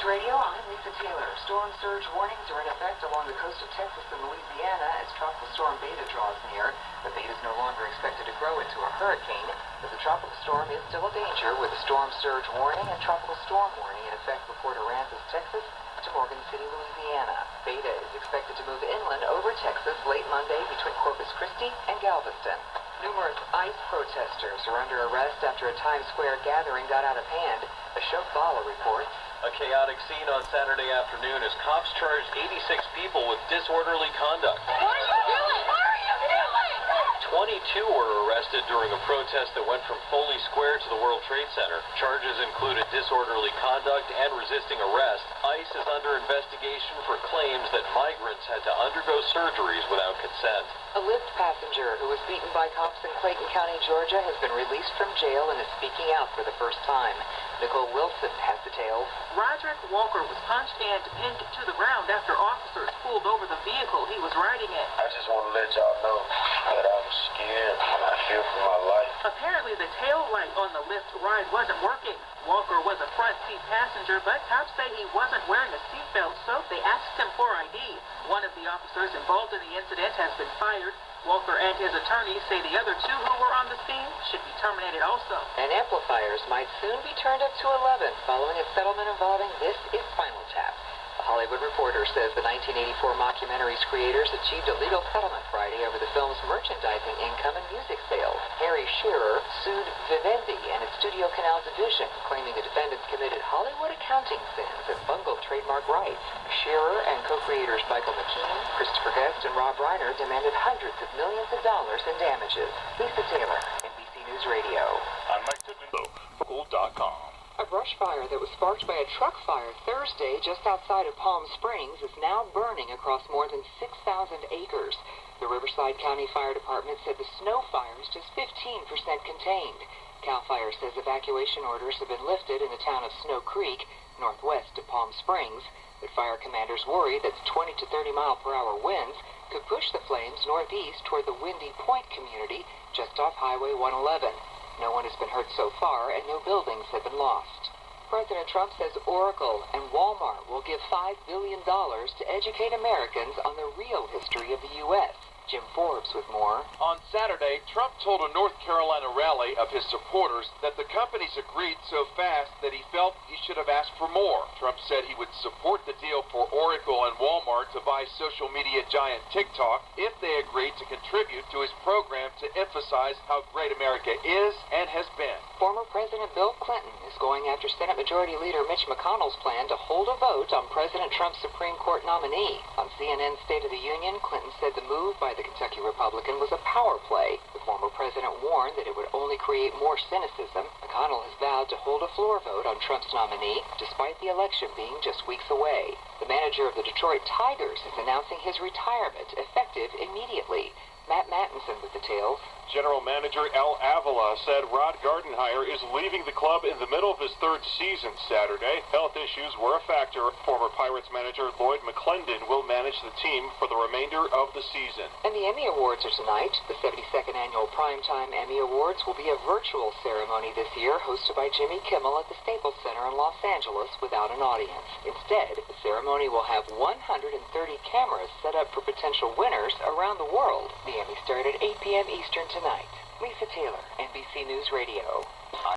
News Radio, I'm Lisa Taylor. Storm surge warnings are in effect along the coast of Texas and Louisiana as Tropical Storm Beta draws near. The Beta is no longer expected to grow into a hurricane, but the tropical storm is still a danger with a storm surge warning and tropical storm warning in effect for Port Aransas, Texas to Morgan City, Louisiana. Beta is expected to move inland over Texas late Monday between Corpus Christi and Galveston. Numerous ICE protesters are under arrest after a Times Square gathering got out of hand. Ashok Bala reports. A chaotic scene on Saturday afternoon as cops charged 86 people with disorderly conduct. What are you doing? What are you doing? 22 were arrested during a protest that went from Foley Square to the World Trade Center. Charges included disorderly conduct and resisting arrest. ICE is under investigation for claims that migrants had to undergo surgeries without consent. A Lyft passenger who was beaten by cops in Clayton County, Georgia, has been released from jail and is speaking out for the first time. Nicole Wilson has details. Roderick Walker was punched and pinned to the ground after officers pulled over the vehicle he was riding in. I just want to let y'all know that I was scared and I fear for my life. Apparently the tail light on the Lyft ride wasn't working. Walker was a front seat passenger, but cops say he wasn't wearing a seatbelt, so they asked him for ID. One of the officers involved in the incident has been fired. Walker and his attorneys say the other two who were on the scene should be terminated also. And amplifiers might soon be turned up to 11 following a settlement involving This Is Spinal Tap. The Hollywood Reporter says the 1984 mockumentary's creators achieved a legal settlement Friday over the film's merchandising income and music sales. Harry Shearer sued Vivendi and its Studio Canal division, claiming the defendants committed Hollywood accounting sins and bungled trademark rights. Shearer and co-creators Michael McKean, Christopher Guest, and Rob Reiner demanded hundreds of millions of dollars in damages. Lisa Taylor, NBC News Radio. I'm Mike Tippin, Focal.com. A brush fire that was sparked by a truck fire Thursday just outside of Palm Springs is now burning across more than 6,000 acres. The Riverside County Fire Department said the snow fire is just 15% contained. CAL FIRE says evacuation orders have been lifted in the town of Snow Creek, northwest of Palm Springs, but fire commanders worry that 20 to 30 mile per hour winds could push the flames northeast toward the Windy Point community just off Highway 111. No one has been hurt so far, and no buildings have been lost. President Trump says Oracle and Walmart will give $5 billion to educate Americans on the real history of the U.S. Jim Forbes with more. On Saturday, Trump told a North Carolina rally of his supporters that the companies agreed so fast that he felt he should have asked for more. Trump said he would support the deal for Oracle and Walmart to buy social media giant TikTok if they agreed to contribute to his program to emphasize how great America is and has been. Former President Bill Clinton is going after Senate Majority Leader Mitch McConnell's plan to hold a vote on President Trump's Supreme Court nominee. On CNN's State of the Union, Clinton said the move by the Kentucky Republican was a power play. The former president warned that it would only create more cynicism. McConnell has vowed to hold a floor vote on Trump's nominee, despite the election being just weeks away. The manager of the Detroit Tigers is announcing his retirement, effective immediately. Matt Mattinson with details. General Manager Al Avila said Rod Gardenhire is leaving the club in the middle of his third season Saturday. Health issues were a factor. Former Pirates manager Lloyd McClendon will manage the team for the remainder of the season. And the Emmy Awards are tonight. The 72nd Annual Primetime Emmy Awards will be a virtual ceremony this year, hosted by Jimmy Kimmel at the Staples Center in Los Angeles without an audience. Instead, the ceremony will have 130 cameras set up for potential winners around the world. The Emmy start at 8 p.m. Eastern tonight. Lisa Taylor, NBC News Radio.